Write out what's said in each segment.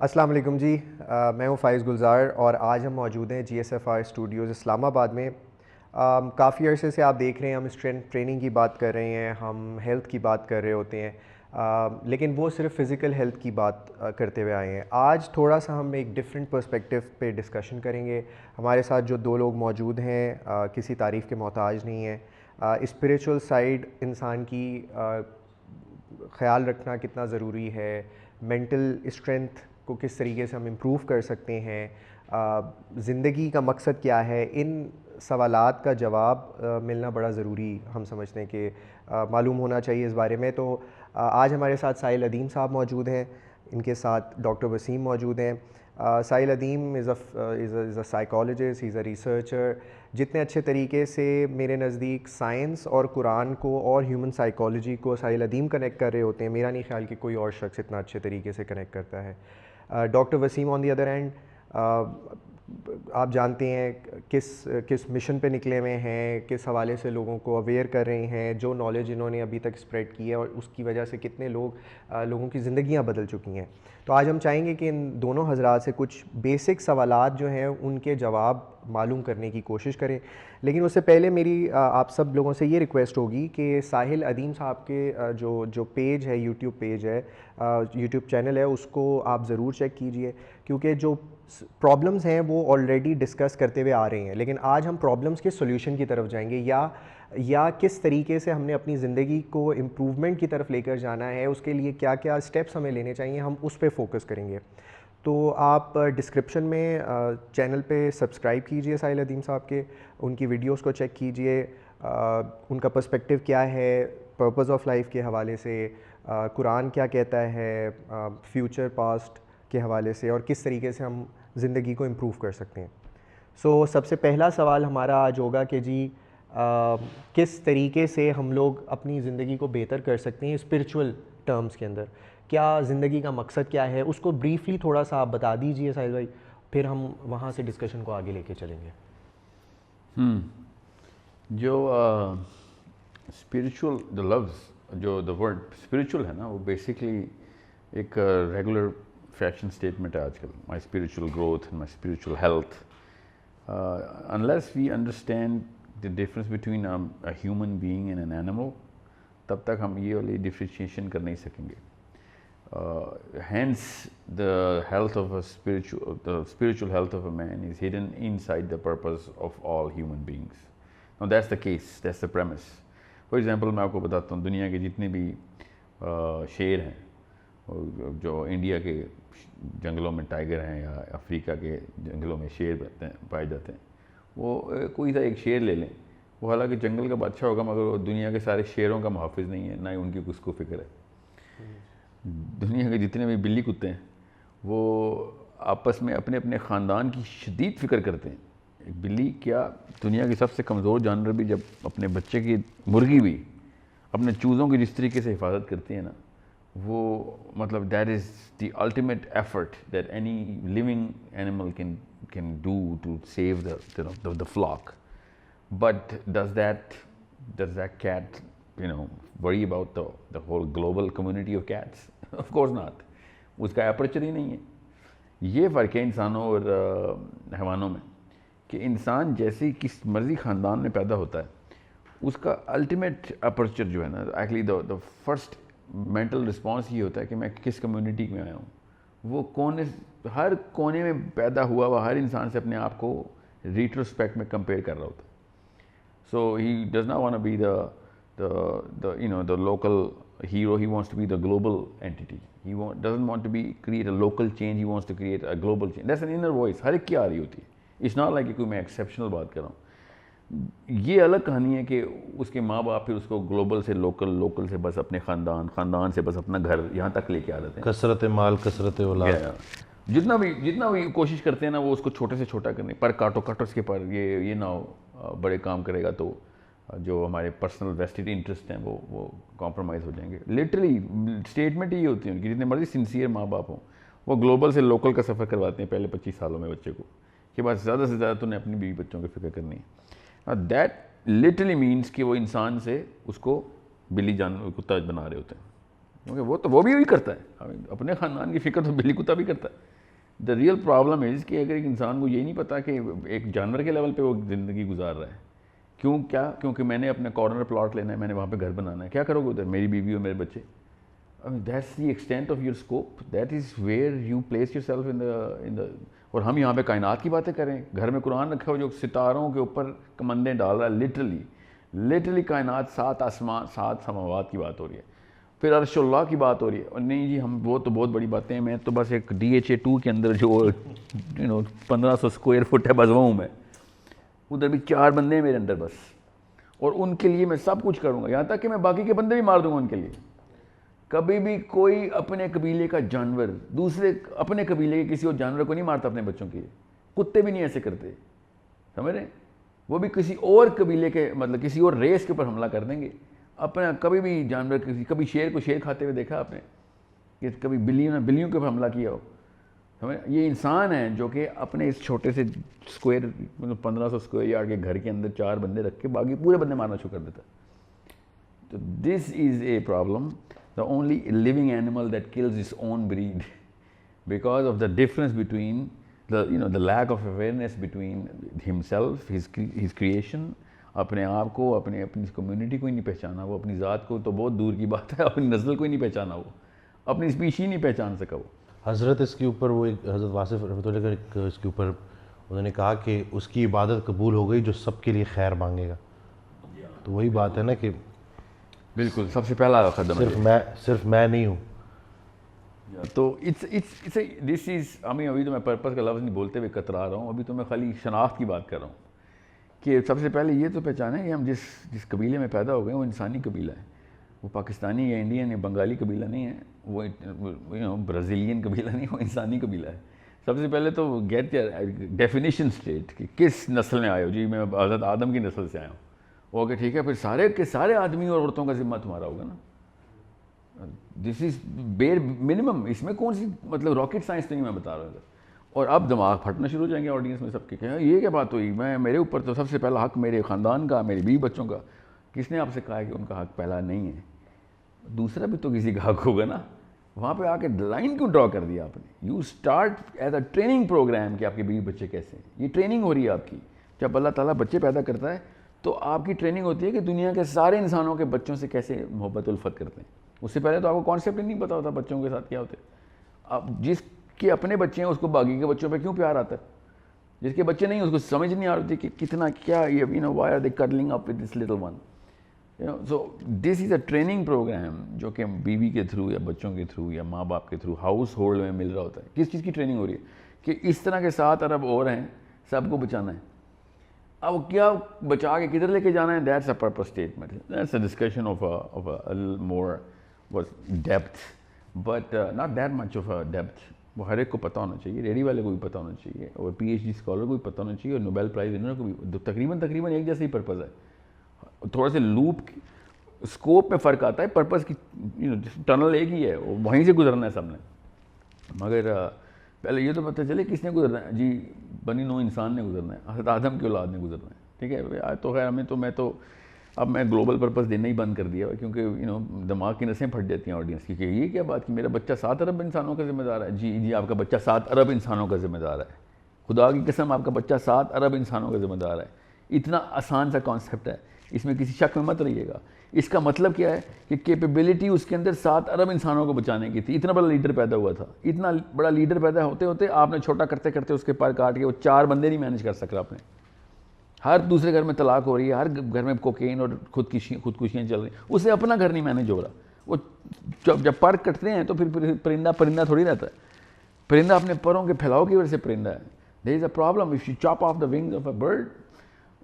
السلام علیکم جی، میں ہوں فائز گلزار اور آج ہم موجود ہیں جی ایس ایف آر اسٹوڈیوز اسلام آباد میں۔ کافی عرصے سے آپ دیکھ رہے ہیں ہم اسٹرینتھ ٹریننگ کی بات کر رہے ہیں، ہم ہیلتھ کی بات کر رہے ہوتے ہیں، لیکن وہ صرف فزیکل ہیلتھ کی بات کرتے ہوئے آئے ہیں۔ آج تھوڑا سا ہم ایک ڈفرینٹ پرسپیکٹیو پہ ڈسکشن کریں گے۔ ہمارے ساتھ جو دو لوگ موجود ہیں کسی تعریف کے محتاج نہیں ہیں۔ اسپریچول سائیڈ انسان کی خیال رکھنا کتنا ضروری ہے، مینٹل اسٹرینتھ کو کس طریقے سے ہم امپروو کر سکتے ہیں، زندگی کا مقصد کیا ہے، ان سوالات کا جواب ملنا بڑا ضروری ہم سمجھتے ہیں کہ معلوم ہونا چاہیے اس بارے میں۔ تو آج ہمارے ساتھ ساحل ادیم صاحب موجود ہیں، ان کے ساتھ ڈاکٹر وسیم موجود ہیں۔ Sahil Adeem is a psychologist, he is a researcher. جتنے اچھے طریقے سے میرے نزدیک سائنس اور قرآن کو اور ہیومن سائیکالوجی کو ساحل ادیم کنیکٹ کر رہے ہوتے ہیں، میرا نہیں خیال کہ کوئی اور شخص اتنا اچھے طریقے سے کنیکٹ کرتا ہے۔ Doctor Waseem on the other end, آپ جانتے ہیں کس مشن پہ نکلے ہوئے ہیں، کس حوالے سے لوگوں کو اویئر کر رہے ہیں، جو نالج انہوں نے ابھی تک اسپریڈ کی ہے اور اس کی وجہ سے کتنے لوگوں کی زندگیاں بدل چکی ہیں۔ تو آج ہم چاہیں گے کہ ان دونوں حضرات سے کچھ بیسک سوالات جو ہیں ان کے جواب معلوم کرنے کی کوشش کریں۔ لیکن اس سے پہلے میری آپ سب لوگوں سے یہ ریکویسٹ ہوگی کہ ساحل ادیم صاحب کے جو پیج ہے، یوٹیوب پیج ہے، یوٹیوب چینل ہے، اس کو آپ ضرور چیک کیجئے، کیونکہ جو پرابلمز ہیں وہ آلریڈی ڈسکس کرتے ہوئے آ رہے ہیں، لیکن آج ہم پرابلمز کے سولوشن کی طرف جائیں گے، یا کس طریقے سے ہم نے اپنی زندگی کو امپروومنٹ کی طرف لے کر جانا ہے، اس کے لیے کیا کیا اسٹیپس ہمیں لینے چاہیے، ہم اس پہ فوکس کریں گے۔ تو آپ ڈسکرپشن میں چینل پہ سبسکرائب کیجئے ساحل ادیم صاحب کے، ان کی ویڈیوز کو چیک کیجئے، ان کا پرسپیکٹیو کیا ہے پرپز آف لائف کے حوالے سے، قرآن کیا کہتا ہے فیوچر پاسٹ کے حوالے سے، اور کس طریقے سے ہم زندگی کو امپروو کر سکتے ہیں۔ سو سب سے پہلا سوال ہمارا آج ہوگا کہ جی کس طریقے سے ہم لوگ اپنی زندگی کو بہتر کر سکتے ہیں اسپرچول ٹرمز کے اندر، کیا زندگی کا مقصد کیا ہے، اس کو بریفلی تھوڑا سا آپ بتا دیجئے ساحل بھائی، پھر ہم وہاں سے ڈسکشن کو آگے لے کے چلیں گے۔ جو اسپریچول جو لفظ جو دا ورڈ اسپریچول ہے نا، وہ بیسکلی ایک ریگولر فیشن اسٹیٹمنٹ ہے آج کل، my spiritual growth and my spiritual health. Unless we understand the difference between a human being and an animal, تب تک ہم یہ والی ڈفرینشیشن کر نہیں سکیں گے۔ Hence the health of a the spiritual health of a man is hidden inside the purpose of all human beings. Now that's the case, that's the premise. For example, میں آپ کو بتاتا ہوں، دنیا کے جتنے بھی شیر ہیں، جو انڈیا کے جنگلوں میں ٹائیگر ہیں یا افریقہ کے جنگلوں میں شیر پائے جاتے ہیں، وہ کوئی سا ایک شیر لے لیں، وہ حالانکہ جنگل کا بادشاہ ہوگا، مگر وہ دنیا کے سارے شیروں کا محافظ نہیں ہے، نہ ہی ان کی اس کو فکر ہے۔ دنیا کے جتنے بھی بلی کتے ہیں وہ آپس میں اپنے اپنے خاندان کی شدید فکر کرتے ہیں۔ ایک بلی کیا، دنیا کی سب سے کمزور جانور بھی جب اپنے بچے کی مرغی بھی اپنے چوزوں کی جس طریقے سے حفاظت کرتی ہے نا، وہ مطلب that is the ultimate effort that any living animal can do to save the flock. But does that cat worry about the whole global community of cats? Of course not. اس کا اپرچر ہی نہیں ہے۔ یہ فرق ہے انسانوں اور حیوانوں میں، کہ انسان جیسے کس مرضی خاندان میں پیدا ہوتا ہے، اس کا الٹیمیٹ اپرچر جو ہے نا، actually the first mental response یہ ہوتا ہے کہ میں کس کمیونٹی میں آیا ہوں۔ وہ ہر کونے میں پیدا ہوا ہر انسان سے اپنے آپ کو ریٹروسپیکٹ میں کمپیئر کر رہا ہوتا ہے۔ So he does not want to be the local hero. He wants to be the global entity. He doesn't want to create a local change. He wants to create a global change. That's an inner voice. ہر ایک کی آ رہی ہوتی ہے۔ It's not like کہ کوئی میں exceptional بات کر رہا ہوں۔ یہ الگ کہانی ہے کہ اس کے ماں باپ پھر اس کو گلوبل سے لوکل سے بس اپنے خاندان سے بس اپنا گھر یہاں تک لے کے آ جاتے ہیں۔ کثرت مال کثرت اولاد، جتنا بھی کوشش کرتے ہیں نا، وہ اس کو چھوٹے سے چھوٹا کرنے پر کاٹو اس کے پر یہ نہ ہو، بڑے کام کرے گا تو جو ہمارے پرسنل ویسٹڈ انٹرسٹ ہیں وہ کمپرومائز ہو جائیں گے۔ لٹرلی اسٹیٹمنٹ یہ ہوتی ہے کہ جتنے مرضی سنسیئر ماں باپ ہوں، وہ گلوبل سے لوکل کا سفر کرواتے ہیں پہلے 25 سالوں میں بچے کو، کہ بس زیادہ سے زیادہ تو نے اپنی بیوی بچوں کی فکر کرنی ہے۔ دیٹ لٹرلی مینس کہ وہ انسان سے اس کو بلی کتا بنا رہے ہوتے ہیں۔ کیونکہ وہ بھی وہی کرتا ہے, اپنے خاندان کی فکر تو بلی کتا بھی کرتا ہے. دا ریئل پرابلم از کہ اگر ایک انسان کو یہی نہیں پتا کہ ایک جانور کے لیول پہ وہ زندگی گزار رہا ہے, کیونکہ میں نے اپنا کارنر پلاٹ لینا ہے, میں نے وہاں پہ گھر بنانا ہے, کیا کرو گے ادھر, میری بیوی اور میرے بچے. That's the extent of your scope, that is where you place yourself in the. اور ہم یہاں پہ کائنات کی باتیں کریں, گھر میں قرآن رکھا ہو جو ستاروں کے اوپر کمندیں ڈال رہا ہے, لٹرلی کائنات 7 آسمان 7 سماوات کی بات ہو رہی ہے, پھر عرش اللہ کی بات ہو رہی ہے. اور نہیں جی ہم وہ تو بہت بڑی باتیں ہیں, میں تو بس ایک DHA2 کے اندر جو 1500 اسکوائر فٹ ہے بس وہ ہوں میں, ادھر بھی 4 بندے ہیں میرے اندر بس, اور ان کے لیے میں سب کچھ کروں گا, یہاں تک کہ میں باقی کے بندے بھی مار دوں گا ان کے لیے. کبھی بھی کوئی اپنے قبیلے کا جانور دوسرے اپنے قبیلے کے کسی اور جانور کو نہیں مارتا اپنے بچوں کے لیے. کتے بھی نہیں ایسے کرتے, سمجھ رہے ہیں, وہ بھی کسی اور قبیلے کے مطلب کسی اور ریس کے اوپر حملہ کر دیں گے. اپنا کبھی بھی جانور کبھی شیر کو شیر کھاتے ہوئے دیکھا آپ نے, کہ کبھی بلیوں کے اوپر حملہ کیا ہو, سمجھ. یہ انسان ہے جو کہ اپنے اس چھوٹے سے اسکوائر 1500 اسکوائر یارڈ کے گھر کے اندر 4 بندے رکھ کے باقی پورے بندے مارنا شروع کر دیتا. تو this is a problem, the only living animal that kills its own breed because of the difference between the lack of awareness between himself, his creation, اپنے آپ کو, اپنی کمیونٹی کو ہی نہیں پہچانا وہ, اپنی ذات کو تو بہت دور کی بات ہے, اپنی نسل کو ہی نہیں پہچانا وہ, اپنی اسپیشی نہیں پہچان سکا وہ. حضرت اس کے اوپر وہ ایک حضرت واصف رحمۃ اللہ علیہ اس کے اوپر انہوں نے کہا کہ اس کی عبادت قبول ہو گئی جو سب کے لیے خیر مانگے گا. تو وہی بات ہے نا کہ بالکل سب سے پہلا قدم صرف میں نہیں ہوں. تو دس از ابھی تو میں پرپس کا لفظ نہیں بولتے ہوئے کترا رہا ہوں, ابھی تو میں خالی شناخت کی بات کر رہا ہوں کہ سب سے پہلے یہ تو پہچانے کہ ہم جس قبیلے میں پیدا ہو گئے وہ انسانی قبیلہ ہے, وہ پاکستانی یا انڈین یا بنگالی قبیلہ نہیں ہے, وہ برازیلین قبیلہ نہیں, وہ انسانی قبیلہ ہے. سب سے پہلے تو گیٹ ڈیفینیشن اسٹیٹ کہ کس نسل میں آئے ہو. جی میں حضرت آدم کی نسل سے آیا ہوں, اوکے ٹھیک ہے, پھر سارے کے سارے آدمی اور عورتوں کا ذمہ تمہارا ہوگا نا. دس از بیر منیمم, اس میں کون سی مطلب راکٹ سائنس نہیں میں بتا رہا تھا. اور اب دماغ پھٹنا شروع ہو جائیں گے آڈینس میں سب کے, کہ یہ کیا بات ہوئی, میرے اوپر تو سب سے پہلا حق میرے خاندان کا, میرے بیوی بچوں کا. کس نے آپ سے کہا ہے کہ ان کا حق پہلا نہیں ہے؟ دوسرا بھی تو کسی کا حق ہوگا نا. وہاں پہ آ کے لائن کیوں ڈرا کر دیا آپ نے؟ You start as a training programme کہ آپ کے بیوی بچے کیسے ہیں. یہ ٹریننگ ہو رہی ہے آپ کی. جب اللہ تعالیٰ بچے پیدا کرتا ہے تو آپ کی ٹریننگ ہوتی ہے کہ دنیا کے سارے انسانوں کے بچوں سے کیسے محبت الفت کرتے ہیں. اس سے پہلے تو آپ کو کانسیپٹ ہی نہیں پتا ہوتا بچوں کے ساتھ کیا ہوتے. آپ جس کے اپنے بچے ہیں اس کو باقی کے بچوں پہ کیوں پیار آتا ہے, جس کے بچے نہیں اس کو سمجھ نہیں آ رہی کہ کتنا کیا یہ why are they curling up with this little one. So this is a training programme جو کہ بیوی کے تھرو یا بچوں کے تھرو یا ماں باپ کے تھرو ہاؤس ہولڈ میں مل رہا ہوتا ہے. کس چیز کی ٹریننگ ہو رہی ہے کہ اس طرح کے 7 ارب اور ہیں, سب کو بچانا ہے. اب کیا بچا کے کدھر لے کے جانا ہے, that's a purpose statement, that's a discussion of a more depth, but not that much of a depth. وہ ہر ایک کو پتہ ہونا چاہیے, ریڈی والے کو بھی پتہ ہونا چاہیے, اور PhD اسکالر کو بھی پتہ ہونا چاہیے, اور نوبیل پرائز ونر کو بھی. تقریباً ایک جیسا ہی پرپز ہے. تھوڑا سے لوپ اسکوپ میں فرق آتا ہے, پرپز کی ٹنل ایک ہی ہے, وہیں سے گزرنا ہے سب نے. مگر پہلے یہ تو پتہ چلے کس نے گزرنا ہے. جی بنی نوع انسان نے گزرنا ہے, حضرت آدم کی اولاد نے گزرنا ہے. ٹھیک ہے, تو خیر اب میں گلوبل پرپز دینا ہی بند کر دیا, کیونکہ دماغ کی نسیں پھٹ جاتی ہیں آڈینس کی کہ یہ کیا بات کہ میرا بچہ 7 ارب انسانوں کا ذمہ دار ہے. جی آپ کا بچہ 7 ارب انسانوں کا ذمہ دار ہے. خدا کی قسم آپ کا بچہ 7 ارب انسانوں کا ذمہ دار ہے. اتنا آسان سا کانسیپٹ ہے, اس میں کسی شک میں مت رہیے گا. اس کا مطلب کیا ہے کہ کیپیبلٹی اس کے اندر 7 ارب انسانوں کو بچانے کی تھی. اتنا بڑا لیڈر پیدا ہوا تھا. اتنا بڑا لیڈر پیدا ہوتے ہوتے آپ نے چھوٹا کرتے کرتے اس کے پر کاٹ کے وہ 4 بندے نہیں مینیج کر سکا آپ نے. ہر دوسرے گھر میں طلاق ہو رہی ہے, ہر گھر میں کوکین اور خودکشیاں چل رہی ہیں, اسے اپنا گھر نہیں مینیج ہو رہا. وہ جب پر کٹتے ہیں تو پھر پرندہ تھوڑی رہتا ہے. پرندہ اپنے پروں کے پھیلاؤ کی وجہ سے پرندہ ہے. There is a problem if you chop off the wings of a bird,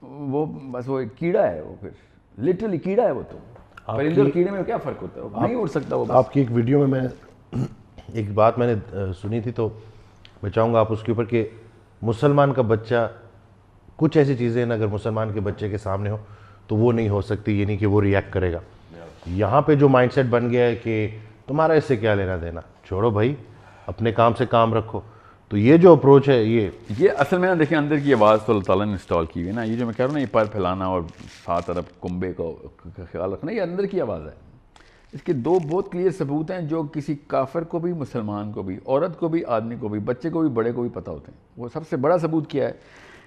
وہ بس وہ ایک کیڑا ہے, وہ پھر لٹرلی کیڑا ہے. وہ تو پرندے اور کیڑے میں کیا فرق ہوتا ہے, وہ نہیں اڑ سکتا. وہ آپ کی ایک ویڈیو میں ایک بات میں نے سنی تھی, تو میں چاہوں گا آپ اس کے اوپر کہ مسلمان کا بچہ, کچھ ایسی چیزیں نا اگر مسلمان کے بچے کے سامنے ہو تو وہ نہیں ہو سکتی, یہ نہیں کہ وہ ریئیکٹ کرے گا. یہاں پہ جو مائنڈ سیٹ بن گیا ہے کہ تمہارا اس سے کیا لینا دینا, چھوڑو بھائی, اپنے کام سے کام رکھو. تو یہ جو اپروچ ہے یہ اصل میں نا دیکھیں اندر کی آواز تو اللہ تعالیٰ نے انسٹال کی ہوئی نا. یہ جو میں کہہ رہا ہوں نا, یہ پر پھیلانا اور 7 ارب کنبے کا خیال رکھنا, یہ اندر کی آواز ہے. اس کے دو بہت کلیئر ثبوت ہیں جو کسی کافر کو بھی، مسلمان کو بھی، عورت کو بھی، آدمی کو بھی، بچے کو بھی، بڑے کو بھی پتہ ہوتے ہیں. وہ سب سے بڑا ثبوت کیا ہے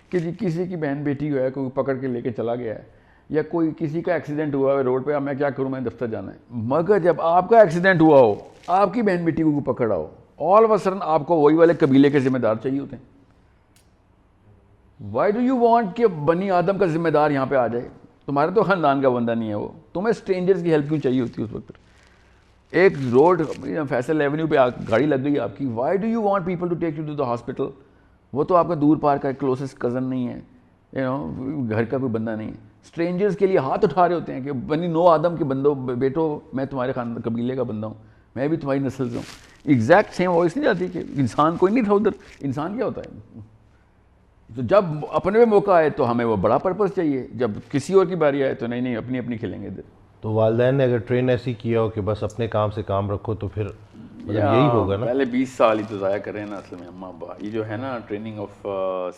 کہ جی کسی کی بہن بیٹی جو ہے کوئی پکڑ کے لے کے چلا گیا ہے، یا کوئی کسی کا ایکسیڈنٹ ہوا ہے روڈ پہ، اب میں کیا کروں، میں دفتر جانا ہے. مگر جب آپ کا ایکسیڈنٹ ہوا ہو، آپ کی بہن بیٹی کو پکڑا ہو، آل آف اے سڈن آپ کو وہی والے قبیلے کے ذمہ دار چاہیے ہوتے ہیں. وائی ڈو یو وانٹ کہ بنی آدم کا ذمہ دار یہاں پہ آ جائے؟ تمہارے تو خاندان کا بندہ نہیں ہے وہ، تمہیں اسٹرینجرز کی ہیلپ کیوں چاہیے ہوتی ہے اس وقت؟ ایک روڈ فیصل ایونیو پہ گاڑی لگ گئی آپ کی، why do you want people to take you to the hospital? وہ تو آپ کا دور پار کا کلوزسٹ کزن نہیں ہے، گھر کا کوئی بندہ نہیں ہے. اسٹرینجرز کے لیے ہاتھ اٹھا رہے ہوتے ہیں کہ بنی نو آدم کے بندوں، بیٹو میں تمہارے قبیلے کا بندہ ہوں، میں بھی تمہاری نسل سے ہوں. ایگزیکٹ سیم وائس نہیں جاتی کہ انسان کوئی نہیں تھا ادھر. انسان کیا ہوتا ہے؟ تو جب اپنے میں موقع آئے تو ہمیں وہ بڑا پرپس چاہیے، جب کسی اور کی باری آئے تو نہیں اپنی اپنی کھیلیں گے ادھر. تو والدین نے اگر ٹرین ایسی کیا ہو کہ بس اپنے کام سے کام رکھو تو پھر مطلب یہی ہوگا نا. پہلے 20 سال ہی تو ضائع کرے ہیں نا اصل میں اماں ابا. یہ جو ہے نا training of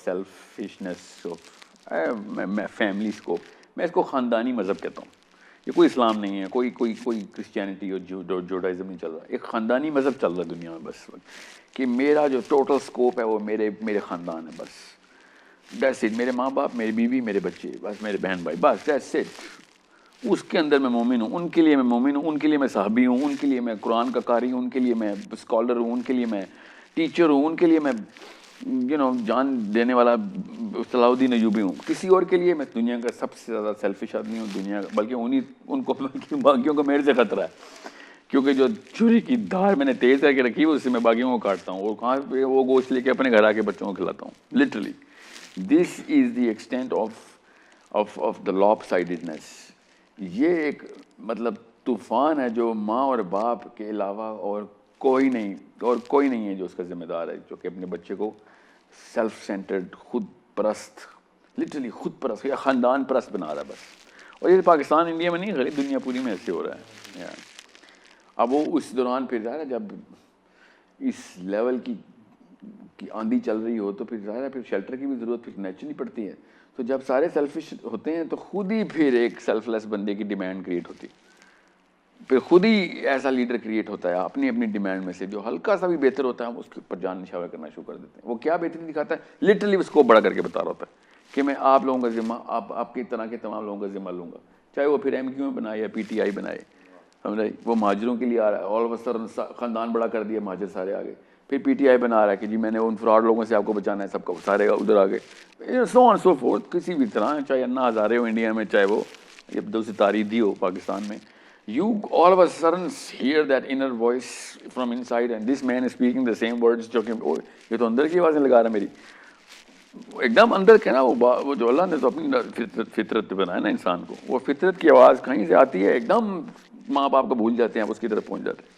selfishness of family scope, میں اس کو خاندانی مذہب کہتا ہوں. یہ کوئی اسلام نہیں ہے، کوئی کرسچینٹی اور جوڈائزم نہیں چل رہا. ایک خاندانی مذہب چل رہا ہے دنیا میں بس، کہ میرا جو ٹوٹل اسکوپ ہے وہ میرے خاندان ہے بس. That's it. میرے ماں باپ، میری بیوی، میرے بچے، بس میرے بہن بھائی، بس دیٹس اٹ. اس کے اندر میں مومن ہوں، ان کے لیے میں مومن ہوں، ان کے لیے میں صحابی ہوں، ان کے لیے میں قرآن کا قاری ہوں، ان کے لیے میں اسکالر ہوں، ان کے لیے میں ٹیچر ہوں، ان کے لیے میں جان دینے والا صلاح الدین ایوبی ہوں. کسی اور کے لیے میں دنیا کا سب سے زیادہ سیلفش آدمی ہوں دنیا کا، بلکہ ان کو باقیوں کو میرے سے خطرہ ہے، کیونکہ جو چھری کی دھار میں نے تیز کر کے رکھی ہے اس سے میں باقیوں کو کاٹتا ہوں، اور کہاں پہ وہ گوشت لے کے اپنے گھر آ کے بچوں کو کھلاتا ہوں literally. This is the extent of the lopsidedness. یہ ایک مطلب طوفان ہے جو ماں اور باپ کے علاوہ اور کوئی نہیں ہے جو اس کا ذمہ دار ہے، جو کہ اپنے بچے کو سیلف سینٹرڈ، خود پرست، لٹرلی خود پرست یا خاندان پرست بنا رہا ہے بس. اور یہ پاکستان انڈیا میں نہیں، غریب دنیا پوری میں ایسے ہو رہا ہے. اب وہ اس دوران پھر ظاہر ہے جب اس لیول کی آندھی چل رہی ہو تو پھر ظاہر ہے پھر شیلٹر کی بھی ضرورت پھر نیچرلی پڑتی ہے. تو جب سارے سیلفش ہوتے ہیں تو خود ہی پھر ایک سیلف لیس بندے کی ڈیمانڈ کریٹ ہوتی ہے، پھر خود ہی ایسا لیڈر کریٹ ہوتا ہے اپنی ڈیمانڈ میں سے جو ہلکا سا بھی بہتر ہوتا ہے، ہم اس کے اوپر جان نشاور کرنا شروع کر دیتے ہیں. وہ کیا بہتری دکھاتا ہے؟ لٹرلی اس کو بڑا کر کے بتا رہا ہوتا ہے کہ میں آپ لوگوں کا ذمہ، آپ کی طرح کے تمام لوگوں کا ذمہ لوں گا، چاہے وہ پھر ایم کیو میں بنائے یا پی ٹی آئی بنائے. سمجھ وہ مہاجروں کے لیے آ رہا ہے، آل آف اے سڈن خاندان بڑا کر دیا، مہاجر سارے آ گئے. پھر پی ٹی آئی بنا رہا ہے کہ جی میں نے ان فراڈ لوگوں سے آپ کو بچانا ہے، سب کو سارے ادھر آ گئے، سو آن سو فورتھ. کسی بھی طرح، چاہے انا ہزارے ہو انڈیا میں، چاہے وہ عبدالسی تاریخی ہو پاکستان میں، you all of a sudden hear that inner voice from inside and this man is speaking the same words جو کہ یہ تو اندر کی آوازیں لگا رہا ہے میری، ایک دم اندر کے نا. وہ جو اللہ نے تو اپنی فطرت بنایا نا انسان کو، وہ فطرت کی آواز کہیں سے آتی ہے، ایک دم ماں باپ کو بھول جاتے ہیں، آپ اس کی طرف پہنچ جاتے ہیں.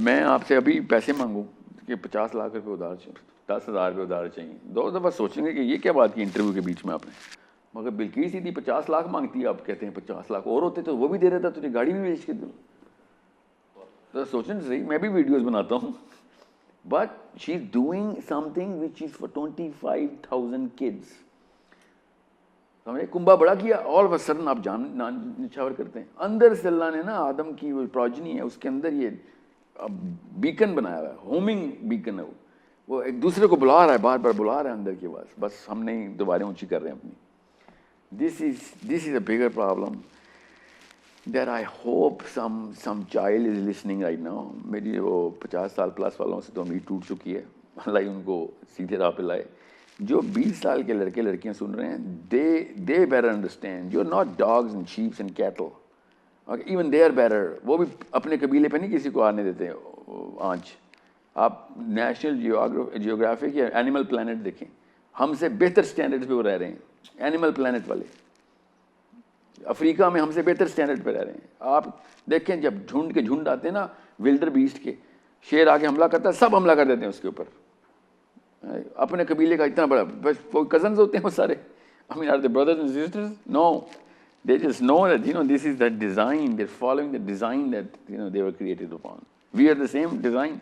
میں آپ سے ابھی پیسے مانگوں کہ 50 لاکھ روپے ادھار چاہیے، 10,000 روپے ادھار چاہیے، 2 دفعہ سوچیں گے کہ یہ کیا بات کی انٹرویو کے بیچ میں آپ نے. مگر بلکیس ہی تھی 50 لاکھ مانگتی ہے، آپ کہتے ہیں 50 لاکھ اور ہوتے تو وہ بھی دے رہا تھا، تجھے گاڑی بھی بیچ کے دوں. تو سوچیں صحیح، میں بھی ویڈیوز بناتا ہوں، but she is doing some thing which is for 25,000 kids. سمجھے، کنبا بڑا کیا، آل آف اے سڈن آپ جان نچھاور کرتے ہیں. اندر سے اللہ نے نا آدم کی وہ پروجنی ہے، اس کے اندر یہ بیکن بنایا ہوا ہے، ہومنگ بیکن ہے. وہ ایک دوسرے کو بلا رہا ہے، بار بار بلا رہا ہے اندر کی آواز، بس ہم نہیں دوبارہ اونچی کر رہے ہیں اپنی. This is a bigger problem that I hope some child is listening right now. میری وہ 50 سال پلس والوں سے تو امید ٹوٹ چکی ہے، اللہ ان کو سیدھے راہ پہ لائے. جو 20 سال کے لڑکے لڑکیاں سن رہے ہیں، they better understand you're not dogs and sheep and cattle. Okay, even they are better. وہ بھی اپنے قبیلے پہ نہیں کسی کو آنے دیتے آنچ. آپ نیشنل جیوگرافک یا اینیمل پلانٹ دیکھیں، ہم سے بہتر سٹینڈرڈ پہ وہ رہ رہے ہیں. اینیمل پلانٹ والے افریقہ میں ہم سے بہتر سٹینڈرڈ پہ رہ رہے ہیں. آپ دیکھیں جب جھنڈ کے جھنڈ آتے ہیں نا ولڈر بیسٹ کے، شیر آ کے حملہ کرتا ہے، سب حملہ کر دیتے ہیں اس کے اوپر. اپنے قبیلے کا اتنا بڑا، بس وہ کزنز ہوتے ہیں وہ سارے. I mean, are they brothers and sisters? No. They just know that, this is the design. They're following the design that, they were created upon. We are the same design.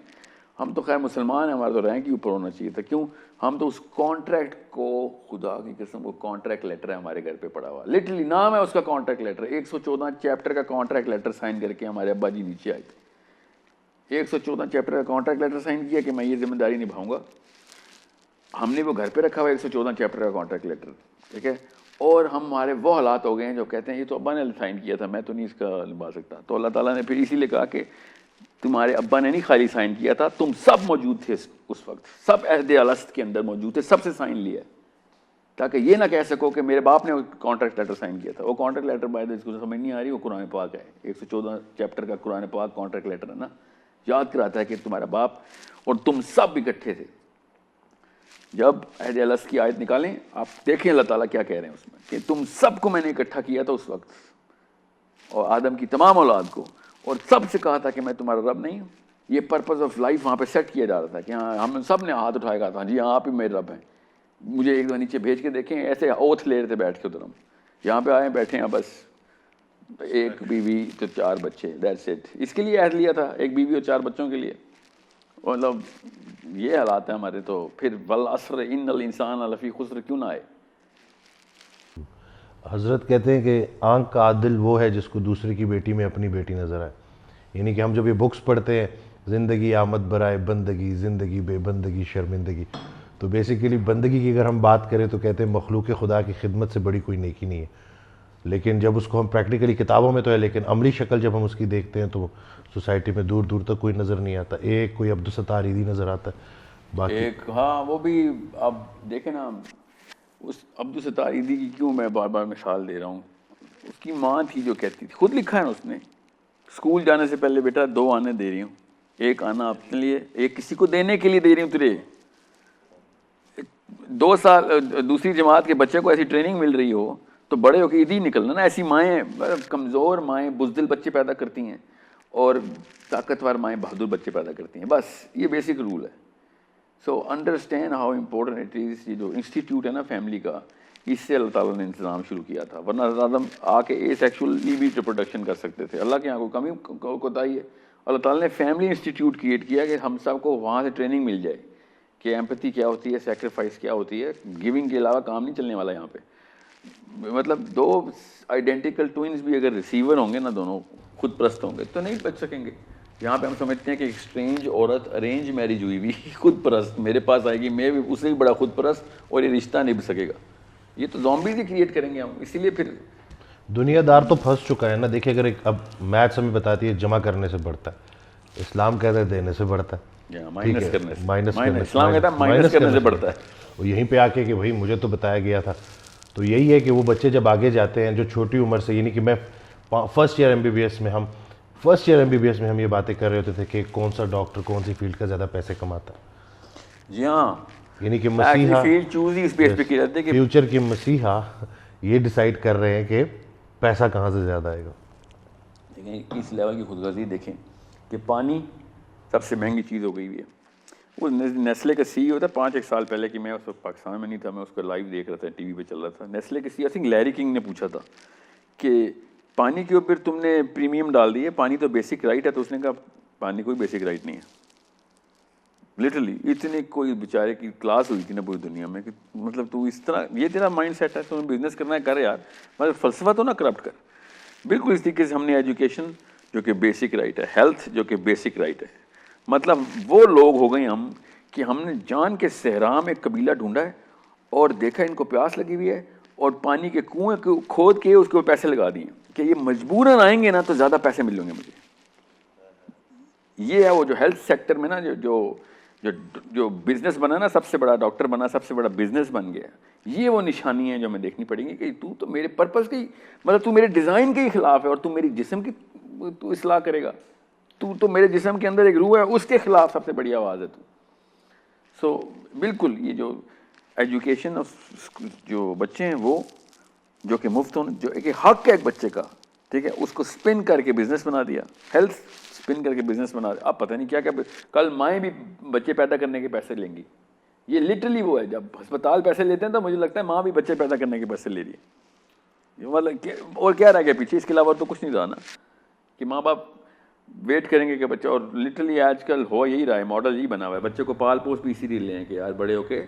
ہم تو خیر مسلمان ہیں, ہمارا تو رینک ہی اوپر ہونا چاہیے تھا. کیوں؟ ہم تو اس کانٹریکٹ کو, خدا کی قسم, وہ کانٹریکٹ لیٹر ہے ہمارے گھر پہ پڑا ہوا, لٹرلی نام ہے اس کا کانٹریکٹ لیٹر. 114 چیپٹر کا کانٹریکٹ لیٹر سائن کر کے ہمارے ابا جی نیچے آئے تھے. 114 چیپٹر کا کانٹریکٹ لیٹر سائن کیا کہ میں یہ ذمہ داری نبھاؤں گا. ہم نے وہ گھر پہ رکھا ہوا 114 چیپٹر کا کانٹریکٹ لیٹر, ٹھیک ہے. اور ہمارے وہ حالات ہو گئے ہیں جو کہتے ہیں یہ تو ابا نے سائن کیا تھا, میں تو نہیں اس کا نبھا سکتا. تو اللہ تعالیٰ نے پھر اسی لیے کہا کہ تمہارے ابا نے نہیں خالی سائن کیا تھا, تم سب موجود تھے اس وقت, سب عہد الست کے اندر موجود تھے, سب سے سائن لیا, تاکہ یہ نہ کہہ سکو کہ میرے باپ نے کانٹریکٹ لیٹر سائن کیا تھا. وہ کانٹریکٹ لیٹر بائی اس کو سمجھ نہیں آ رہی, وہ قرآن پاک ہے. 114 چیپٹر کا قرآن پاک کانٹریکٹ لیٹر ہے نا, یاد کراتا ہے کہ تمہارا باپ اور تم سب اکٹھے تھے. جب عہد الست کی آیت نکالیں آپ دیکھیں اللہ تعالیٰ کیا کہہ رہے ہیں اس میں, کہ تم سب کو میں نے اکٹھا کیا تھا اس وقت, اور آدم کی تمام اولاد کو, اور سب سے کہا تھا کہ میں تمہارا رب نہیں ہوں. یہ پرپز آف لائف وہاں پہ سیٹ کیا جا رہا تھا کہ ہاں ہم سب نے ہاتھ اٹھایا تھا, جی ہاں آپ ہی میرے رب ہیں, مجھے ایک دو نیچے بھیج کے دیکھیں. ایسے اوتھ لے رہے تھے بیٹھ کے ادھر, ہم یہاں پہ آئے بیٹھے ہیں, بس ایک بیوی تو 4 بچے, دیٹس اٹ. اس کے لیے عہد لیا تھا, ایک بیوی اور 4 بچوں کے لیے. مطلب یہ حالات ہیں ہمارے. تو پھر والعصر ان الانسان لفی خسر کیوں نہ آئے. حضرت کہتے ہیں کہ آنکھ کا عادل وہ ہے جس کو دوسرے کی بیٹی میں اپنی بیٹی نظر آئے. یعنی کہ ہم جب یہ بکس پڑھتے ہیں, زندگی آمد برائے بندگی, زندگی بے بندگی شرمندگی, تو بیسیکلی بندگی کی اگر ہم بات کریں تو کہتے ہیں مخلوق خدا کی خدمت سے بڑی کوئی نیکی نہیں ہے. لیکن جب اس کو ہم پریکٹیکلی کتابوں میں تو ہے, لیکن عملی شکل جب ہم اس کی دیکھتے ہیں تو سوسائٹی میں دور دور تک کوئی نظر نہیں آتا. ایک کوئی عبدالستار عیدی نظر آتا ہے, باقی ایک ہاں وہ بھی اب دیکھیں نا, اس عبدالستار عیدی کی کیوں میں بار بار مثال دے رہا ہوں. اس کی ماں تھی جو کہتی تھی, خود لکھا ہے اس نے, اسکول جانے سے پہلے بیٹا 2 آنے دے رہی ہوں, ایک آنا اپنے لیے, ایک کسی کو دینے کے لیے دے رہی ہوں تجھے. 2 سال دوسری جماعت کے بچے کو ایسی ٹریننگ مل رہی ہو تو بڑے ہو کے عیدی نکلنا نا. ایسی مائیں, کمزور مائیں بزدل بچے پیدا کرتی ہیں, اور طاقتور مائیں بہادر بچے پیدا کرتی ہیں. بس یہ بیسک رول ہے. So understand how important it is. یہ جو انسٹیٹیوٹ ہے نا فیملی کا, اس سے اللہ تعالیٰ نے انتظام شروع کیا تھا, ورنہ آدم آ کے اے سیکشولی بھی ریپروڈکشن کر سکتے تھے. اللہ کے یہاں کوئی کمی کوتاہی ہے. اللہ تعالیٰ نے فیملی انسٹیٹیوٹ کریٹ کیا کہ ہم سب کو وہاں سے ٹریننگ مل جائے کہ ایمپتھی کیا ہوتی ہے, سیکریفائس کیا ہوتی ہے. گیونگ کے علاوہ کام نہیں چلنے والا یہاں پہ. مطلب 2 آئیڈینٹیکل ٹوئنز بھی اگر ریسیور ہوں گے نا, دونوں خود پرست ہوں گے, تو نہیں بچ سکیں گے. یہاں پہ ہم سمجھتے ہیں کہ ایک اسٹرینج عورت ارینج میرج ہوئی بھی خود پرست میرے پاس آئے گی, میں بھی اس سے بھی بڑا خود پرست, اور یہ رشتہ نبھ سکے گا. یہ تو زومبیز ہی کریٹ کریں گے ہم. اسی لیے پھر دنیا دار تو پھنس چکا ہے نا. دیکھیں اگر اب میتھس ہمیں بتاتی ہے جمع کرنے سے بڑھتا ہے, اسلام کہتا ہے دینے سے بڑھتا ہے, اسلام کہتا ہے مائنس کرنے سے بڑھتا ہے. وہ یہیں پہ آ کے کہ بھائی مجھے تو بتایا گیا تھا. تو یہی ہے کہ وہ بچے جب آگے جاتے ہیں جو چھوٹی عمر سے, یعنی کہ میں فرسٹ ایئر MBBS میں ہم یہ باتیں کر رہے ہوتے تھے کہ کون سا ڈاکٹر کون سی فیلڈ کا زیادہ پیسے کماتا ہے. جی ہاں, یعنی کہ مسیحا کہ فیوچر کے مسیحا یہ ڈیسائیڈ کر رہے ہیں کہ پیسہ کہاں سے زیادہ آئے گا. دیکھیں اس لیول کی خود غرضی دیکھیں کہ پانی سب سے مہنگی چیز ہو گئی ہوئی ہے. وہ نیسلے کا CEO تھا 5-1 سال پہلے, کہ میں اس وقت پاکستان میں نہیں تھا, میں اس کو لائیو دیکھ رہا تھا, ٹی وی پہ چل رہا تھا. نیسلے کے CEO I think Larry king نے پوچھا تھا کہ پانی کے اوپر تم نے پریمیم ڈال دی ہے, پانی تو بیسک رائٹ ہے. تو اس نے کہا پانی کوئی بیسک رائٹ نہیں ہے. لٹرلی اتنی کوئی بیچارے کی کلاس ہوئی تھی نا پوری دنیا میں کہ مطلب تو اس طرح, یہ تیرا مائنڈ سیٹ ہے, تمہیں بزنس کرنا ہے کر یار, مگر فلسفہ تو نہ کرپٹ کر. بالکل اس طریقے سے ہم نے ایجوکیشن جو کہ بیسک رائٹ ہے, ہیلتھ جو کہ بیسک رائٹ ہے, مطلب وہ لوگ ہو گئے ہم کہ ہم نے جان کے صحرا میں ایک قبیلہ ڈھونڈا ہے اور دیکھا ان کو پیاس لگی ہوئی ہے, اور پانی کے کنویں کھود کے اس کو پیسے لگا دیے کہ یہ مجبوراً آئیں گے نا تو زیادہ پیسے ملیں گے مجھے. یہ ہے وہ جو ہیلتھ سیکٹر میں نا جو بزنس بنا نا, سب سے بڑا ڈاکٹر بنا, سب سے بڑا بزنس بن گیا. یہ وہ نشانی ہیں جو ہمیں دیکھنی پڑیں گی کہ تو میرے پرپز کی, مطلب تو میرے ڈیزائن کے ہی خلاف ہے, اور تو میری جسم کی تو اصلاح کرے گا. تو میرے جسم کے اندر ایک روح ہے, اس کے خلاف سب سے بڑی آواز ہے تو. سو بالکل یہ جو ایجوکیشن جو بچے ہیں وہ جو کہ مفت ہونے, جو ایک حق ہے ایک بچے کا, ٹھیک ہے, اس کو اسپن کر کے بزنس بنا دیا. ہیلتھ اسپن کر کے بزنس بنا دیا. اب پتہ نہیں کیا کیا, کل مائیں بھی بچے پیدا کرنے کے پیسے لیں گی. یہ لٹرلی وہ ہے, جب ہسپتال پیسے لیتے ہیں تو مجھے لگتا ہے ماں بھی بچے پیدا کرنے کے پیسے لے رہی ہے. مطلب اور کیا رہ گیا پیچھے, اس کے علاوہ تو کچھ نہیں رہا نا, کہ ماں باپ ویٹ کریں گے کہ بچہ, اور لٹرلی آج کل ہو یہی رہا ہے, ماڈل یہی بنا ہوا ہے, بچے کو پال پوس بھی اسی لیے لیں کہ یار بڑے ہو کے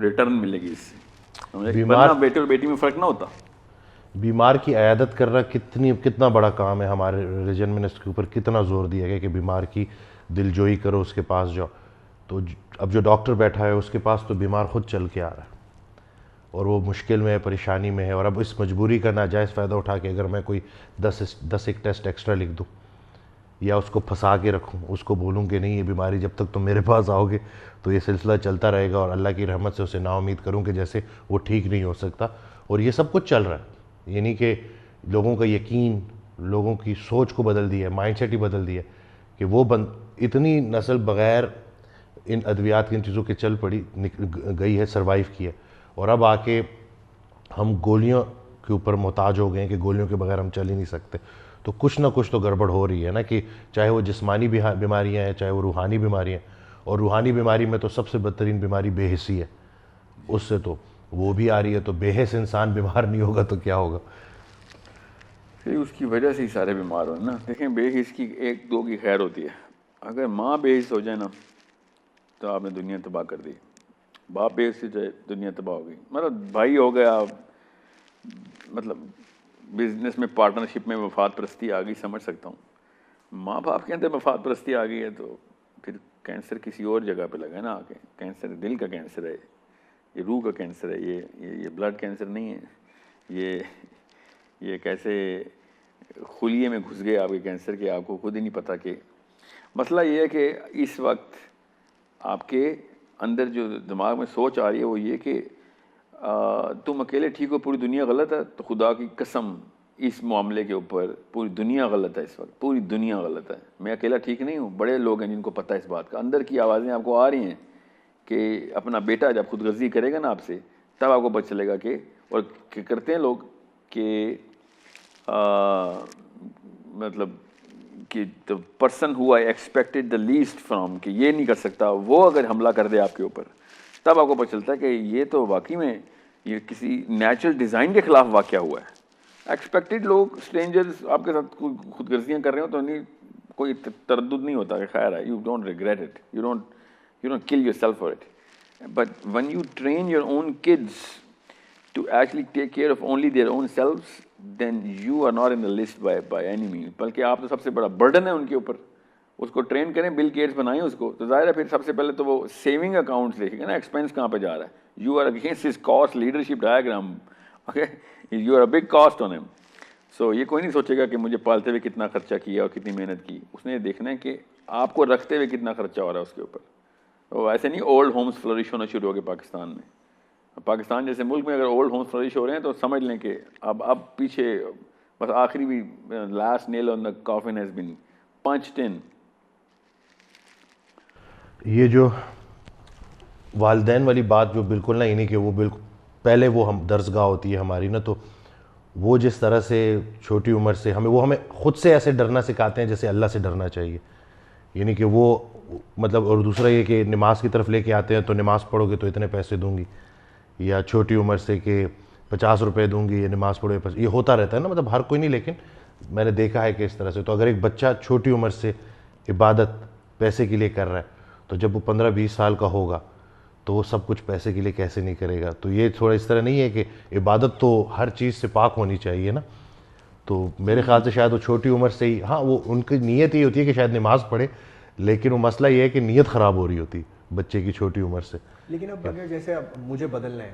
ریٹرن ملے گی اس سے, ورنہ بیٹے اور بیٹی میں فرق نہ ہوتا. بیمار کی عیادت کرنا کتنا بڑا کام ہے ہمارے ریلیجن میں, اس کے اوپر کتنا زور دیا گیا کہ بیمار کی دل جوئی کرو, اس کے پاس جاؤ. تو اب جو ڈاکٹر بیٹھا ہے اس کے پاس تو بیمار خود چل کے آ رہا ہے اور وہ مشکل میں ہے, پریشانی میں ہے, اور اب اس مجبوری کا ناجائز فائدہ اٹھا کے اگر میں کوئی 10 ایک ٹیسٹ ایکسٹرا لکھ دوں یا اس کو پھنسا کے رکھوں, اس کو بولوں کہ نہیں یہ بیماری جب تک تم میرے پاس آؤ گے تو یہ سلسلہ چلتا رہے گا, اور اللہ کی رحمت سے اسے نا امید کروں کہ جیسے وہ ٹھیک نہیں ہو سکتا. اور یہ سب کچھ چل رہا ہے, یعنی کہ لوگوں کا یقین, لوگوں کی سوچ کو بدل دیا ہے, مائنڈ سیٹ ہی بدل دیا ہے کہ وہ اتنی نسل بغیر ان ادویات کی ان چیزوں کے چل پڑی گئی ہے, سروائیو کی ہے, اور اب آ کے ہم گولیوں کے اوپر محتاج ہو گئے ہیں کہ گولیوں کے بغیر ہم چل ہی نہیں سکتے. تو کچھ نہ کچھ تو گڑبڑ ہو رہی ہے نا, کہ چاہے وہ جسمانی بیماریاں ہیں, چاہے وہ روحانی بیماریاں ہیں, اور روحانی بیماری میں تو سب سے بدترین بیماری بے حسی ہے, اس سے تو وہ بھی آ رہی ہے. تو بے حس انسان بیمار نہیں ہوگا تو کیا ہوگا؟ اس کی وجہ سے ہی سارے بیمار ہوئے نا. دیکھیں بے حس کی ایک دو کی خیر ہوتی ہے, اگر ماں بے حس ہو جائے نا تو آپ نے دنیا تباہ کر دی, باپ بے حس ہو جائے دنیا تباہ ہو گئی. مطلب بھائی ہو گیا, مطلب بزنس میں پارٹنرشپ میں مفاد پرستی آ گئی, سمجھ سکتا ہوں. ماں باپ کے اندر مفاد پرستی آ گئی ہے تو پھر کینسر کسی اور جگہ پہ لگا ہے نا آ کے. کینسر دل کا کینسر ہے, یہ روح کا کینسر ہے, یہ بلڈ کینسر نہیں ہے, یہ کیسے خلیے میں گھس گئے آپ کے کینسر کے, آپ کو خود ہی نہیں پتہ. کہ مسئلہ یہ ہے کہ اس وقت آپ کے اندر جو دماغ میں سوچ آ رہی ہے وہ یہ کہ تم اکیلے ٹھیک ہو, پوری دنیا غلط ہے. تو خدا کی قسم اس معاملے کے اوپر پوری دنیا غلط ہے اس وقت, پوری دنیا غلط ہے. میں اکیلا ٹھیک نہیں ہوں, بڑے لوگ ہیں جن کو پتہ ہے اس بات کا. اندر کی آوازیں آپ کو آ رہی ہیں کہ اپنا بیٹا جب خود غرضی کرے گا نا آپ سے, تب آپ کو پتہ چلے گا کہ, اور کرتے ہیں لوگ کہ مطلب کہ the person who I expected the least from, کہ یہ نہیں کر سکتا, وہ اگر حملہ کر دے آپ کے اوپر, تب آپ کو پتہ چلتا ہے کہ یہ تو واقعی میں یہ کسی نیچرل ڈیزائن کے خلاف واقعہ ہوا ہے. ایکسپیکٹڈ لوگ, اسٹرینجرز آپ کے ساتھ خود غرضیاں کر رہے ہو تو نہیں, کوئی تردد نہیں ہوتا کہ خیر ہے, you don't regret it, you don't kill your self for it. But when you train your own kids to actually take care of only their own selves, then you are not in the list by any means. بلکہ آپ تو سب سے بڑا burden ہے ان کے اوپر. اس کو train کریں, بل گیٹس بنائیں اس کو, تو ظاہر ہے پھر سب سے پہلے تو وہ سیونگ اکاؤنٹس دیکھے گا نا, ایکسپینس کہاں پہ جا رہا ہے. You are against his cost leadership diagram, okay, you are a big cost on him. So یہ کوئی نہیں سوچے گا کہ مجھے پالتے ہوئے کتنا خرچہ کیا اور کتنی محنت کی. اس نے یہ دیکھنا ہے کہ آپ کو رکھتے ہوئے کتنا خرچہ ہو رہا ہے اس کے اوپر. وہ ایسے نہیں اولڈ ہومز فلرش ہونا شروع ہو گئے پاکستان میں. پاکستان جیسے ملک میں اگر اولڈ ہومز فلرش ہو رہے ہیں تو سمجھ لیں کہ اب پیچھے بس آخری بھی last Nile on the coffin has been پنچڈ ان. یہ جو والدین والی بات جو بالکل نہ, یعنی کہ وہ بالکل پہلے وہ ہم درسگاہ ہوتی ہے ہماری نا, تو وہ جس طرح سے چھوٹی عمر سے ہمیں خود سے ایسے ڈرنا سکھاتے ہیں جیسے اللہ سے ڈرنا چاہیے. یعنی کہ وہ مطلب, اور دوسرا یہ کہ نماز کی طرف لے کے آتے ہیں تو نماز پڑھو گے تو اتنے پیسے دوں گی, یا چھوٹی عمر سے کہ 50 روپے دوں گی, یہ نماز پڑھو, یہ ہوتا رہتا ہے نا. مطلب ہر کوئی نہیں, لیکن میں نے دیکھا ہے کہ اس طرح سے. تو اگر ایک بچہ چھوٹی عمر سے عبادت پیسے کے لیے کر رہا ہے تو جب وہ 15-20 سال کا ہوگا تو وہ سب کچھ پیسے کے لیے کیسے نہیں کرے گا. تو یہ تھوڑا اس طرح نہیں ہے کہ عبادت تو ہر چیز سے پاک ہونی چاہیے نا. تو میرے خیال سے شاید وہ چھوٹی عمر سے ہی, ہاں وہ ان کی نیت یہ ہوتی ہے کہ شاید نماز پڑھے, لیکن وہ مسئلہ یہ ہے کہ نیت خراب ہو رہی ہوتی بچے کی چھوٹی عمر سے. لیکن اب اگر جیسے اب مجھے بدلنا ہے,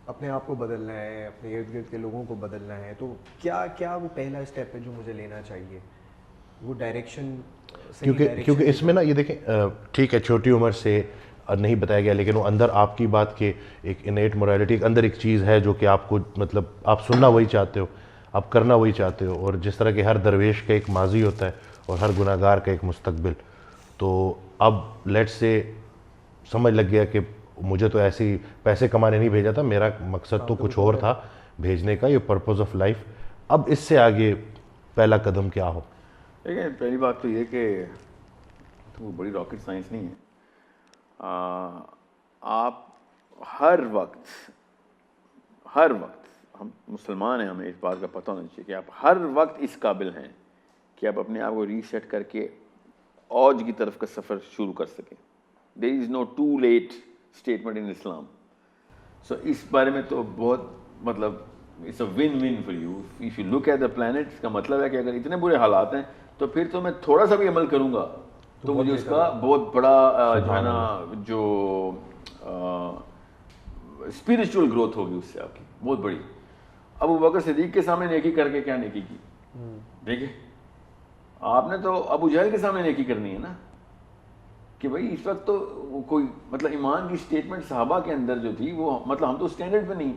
اپنے آپ کو بدلنا ہے, اپنے ارد گرد کے لوگوں کو بدلنا ہے, تو کیا وہ پہلا اسٹیپ ہے جو مجھے لینا چاہیے, وہ ڈائریکشن؟ کیونکہ اس میں نا یہ دیکھیں, ٹھیک ہے چھوٹی عمر سے نہیں بتایا گیا, لیکن وہ اندر آپ کی بات کے ایک انیٹ موریلٹی, ایک اندر ایک چیز ہے جو کہ آپ کو مطلب آپ سننا وہی چاہتے ہو, آپ کرنا وہی چاہتے ہو. اور جس طرح کہ ہر درویش کا ایک ماضی ہوتا ہے اور ہر گناہ گار کا ایک مستقبل, تو اب لیٹ سے سمجھ لگ گیا کہ مجھے تو ایسی پیسے کمانے نہیں بھیجا تھا, میرا مقصد تو کچھ اور تھا بھیجنے کا, یہ پرپز آف لائف. اب اس سے آگے پہلا قدم کیا ہو؟ دیکھیں پہلی بات تو یہ کہ وہ بڑی راکٹ سائنس نہیں ہے. آپ ہر وقت ہم مسلمان ہیں, ہمیں اس بات کا پتہ ہونا چاہیے کہ آپ ہر وقت اس قابل ہیں کہ آپ اپنے آپ کو ریسیٹ کر کے اوج کی طرف کا سفر شروع کر سکیں. There is no too late statement in Islam. So اس بارے میں تو بہت مطلب it's a win win for you if you look at the plant. اس کا مطلب ہے کہ اگر اتنے برے حالات ہیں تو پھر تو میں تھوڑا سا بھی عمل کروں گا تو مجھے اس کا بہت بڑا جو ہے نا جو اسپرچل گروتھ ہوگی اس سے آپ کی بہت بڑی. ابو بکر صدیق کے سامنے نیکی کر کے کیا نیکی کی؟ ٹھیک ہے, آپ نے تو ابو جہل کے سامنے نیکی کرنی ہے نا, کہ بھائی اس وقت تو کوئی مطلب ایمان کی اسٹیٹمنٹ صحابہ کے اندر جو تھی وہ مطلب ہم تو اسٹینڈرڈ پہ نہیں,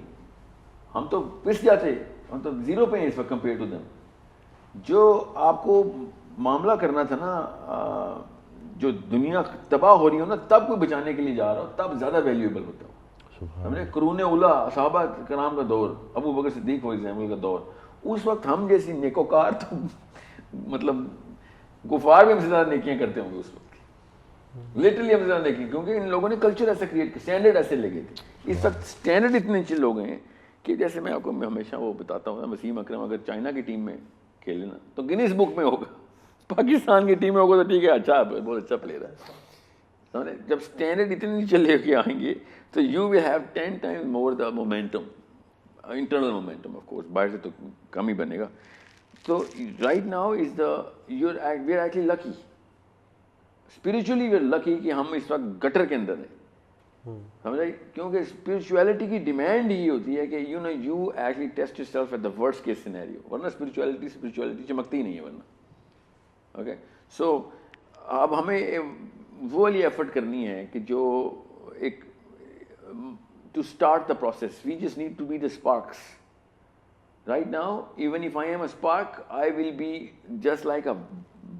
ہم تو پس جاتے, ہم تو زیرو پہ ہیں اس وقت کمپیئر ٹو دیم. جو آپ کو معاملہ کرنا تھا نا, جو دنیا تباہ ہو رہی ہو نا تب کوئی بچانے کے لیے جا رہا ہو تب زیادہ ویلیویبل ہوتا ہو. ہم نے قرون اولا صحابہ کرام کا دور, ابو بکر صدیق فار ایگزامپل کا دور, اس وقت ہم جیسی نیکوکار تو مطلب کفار بھی ہم سے زیادہ نیکیاں کرتے ہوں گے اس وقت, لٹرلی ہم سے زیادہ نیکی, کیونکہ ان لوگوں نے کلچر ایسا کریٹ کیا, اسٹینڈرڈ ایسے لے گئے تھے. اس وقت اسٹینڈرڈ اتنے اچھے لوگ ہیں کہ جیسے میں آپ کو ہمیشہ وہ بتاتا ہوں, وسیم اکرم اگر چائنا کی ٹیم میں کھیلے نا تو گنیز بک میں ہوگا, پاکستان کی ٹیم میں ہوگا تو ٹھیک ہے, اچھا بہت اچھا پلیئر ہے. جب اسٹینڈرڈ اتنے نیچے لے کے آئیں گے تو you will have 10 times more the momentum, internal momentum of course, باہر سے تو کم ہی بنے گا. تو right now is the we are actually lucky, spiritually we are lucky کہ ہم اس وقت گٹر کے اندر ہیں, سمجھا, کیونکہ اسپرچویلٹی کی ڈیمانڈ ہی ہوتی ہے کہ you actually test yourself at the worst case scenario, ورنہ اسپرچویلٹی چمکتی ہی نہیں ہے ورنہ. اوکے, سو اب ہمیں وہ والی ایفرٹ کرنی ہے کہ جو ایک to start the process, we just need to be the sparks. Right now, even if I am a spark, I will be just like a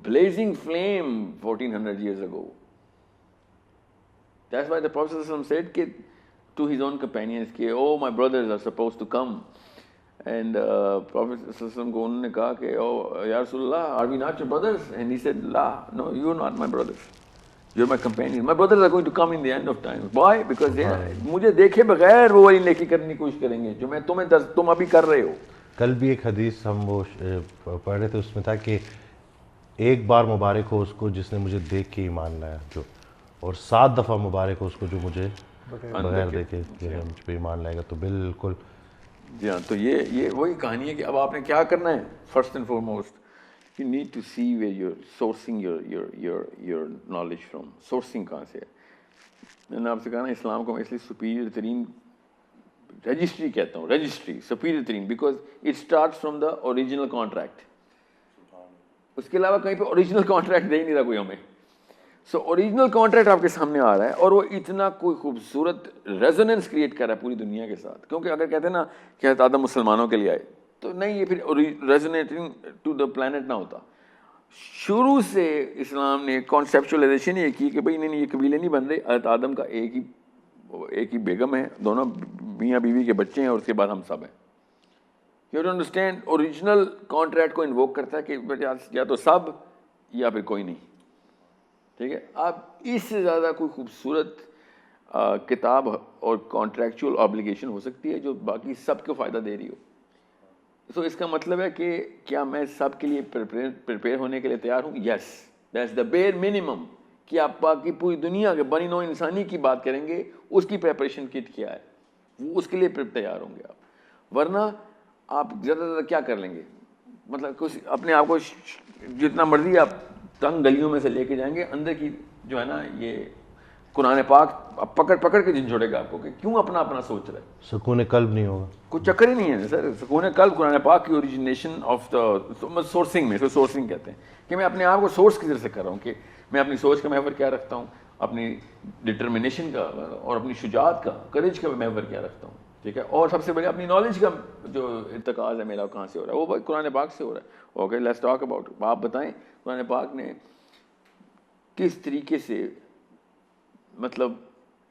blazing flame 1400 years ago. That's why the Prophet ﷺ said to his own companions, oh, my brothers are supposed to come. And Prophet ﷺ کو انہوں نے کہا کہ oh, Ya Rasulullah, are we not your brothers? And he said, La, no, you are not my brothers. You're my companions. My brothers are going to come in the end of time. Why? Because مجھے دیکھے بغیر وہ والی نیکی کرنے کی کوشش کریں گے جو میں تم ابھی کر رہے ہو. کل بھی ایک حدیث ہم وہ پڑھ رہے تھے, اس میں تھا کہ ایک بار مبارک ہو اس کو جس نے مجھے دیکھ کے ایمان لایا, جو اور 7 دفعہ مبارک ہو اس کو جو مجھے بغیر دیکھے مجھ پہ ایمان لائے گا. تو بالکل جی ہاں, تو یہ وہی کہانی ہے کہ اب آپ نے کیا کرنا ہے. First and foremost you need to see where your sourcing your knowledge from. Sourcing کہاں سے ہے؟ میں نے آپ سے کہا نا اسلام کو میں اس لیے سپیریئر ترین رجسٹری کہتا ہوں, رجسٹری سپیریئر ترین, because it start from the original contract. اس کے علاوہ کہیں پہ اوریجنل کانٹریکٹ دے ہی نہیں رہا کوئی ہمیں. سو اوریجنل کانٹریکٹ آپ کے سامنے آ رہا ہے اور وہ اتنا کوئی خوبصورت ریزوننس کریٹ کر رہا ہے پوری دنیا کے ساتھ. کیونکہ اگر کہتے ہیں نا کہ حضرت آدم مسلمانوں کے لیے آئے تو نہیں, یہ پھر ریزونیٹنگ ٹو دا پلانٹ نہ ہوتا. شروع سے اسلام نے کانسیپچولائزیشن یہ کی کہ بھائی نہیں یہ قبیلے نہیں بن رہے, حضرت آدم کا ایک ہی بیگم ہے, دونوں میاں بیوی کے بچے ہیں اور اس کے بعد ہم سب ہیں. You do understand, original contract کو انووک کرتا ہے کہ یا تو سب یا پھر کوئی نہیں. ٹھیک ہے, اب اس سے زیادہ کوئی خوبصورت کتاب اور کانٹریکچوئل آبلیگیشن ہو سکتی ہے جو باقی سب کو فائدہ دے رہی ہو. تو اس کا مطلب ہے کہ کیا میں سب کے لیے پریپیئر ہونے کے لیے تیار ہوں؟ یس, دیٹس دا بیئر منیمم. کہ آپ باقی پوری دنیا کے بنی نوع انسانی کی بات کریں گے, اس کی پریپریشن کٹ کیا ہے, وہ اس کے لیے تیار ہوں گے آپ. ورنہ آپ زیادہ سے زیادہ کیا کر لیں گے, مطلب کچھ اپنے آپ کو جتنا مرضی آپ تنگ گلیوں میں سے لے کے جائیں گے, اندر کی جو ہے نا یہ قرآن پاک پکڑ کے جھنجھوڑے گا آپ کو کہ کیوں اپنا سوچ رہے. سکون قلب نہیں ہوگا, کوئی چکر ہی نہیں ہے سر. سکون قلب قرآن پاک کی اوریجنیشن آف دا سورسنگ میں, سورسنگ کہتے ہیں کہ میں اپنے آپ کو سورس کی طرح سے کر رہا ہوں, کہ میں اپنی سوچ کا محور کیا رکھتا ہوں, اپنی ڈٹرمنیشن کا اور اپنی شجاعت کا, کریج کا محور کیا رکھتا ہوں. ٹھیک ہے, اور سب سے بڑے اپنی نالج کا جو ارتکاز ہے میرا کہاں سے ہو رہا ہے, وہ قرآن پاک سے ہو رہا ہے. Okay, let's talk about. آپ بتائیں قرآن پاک نے کس طریقے سے مطلب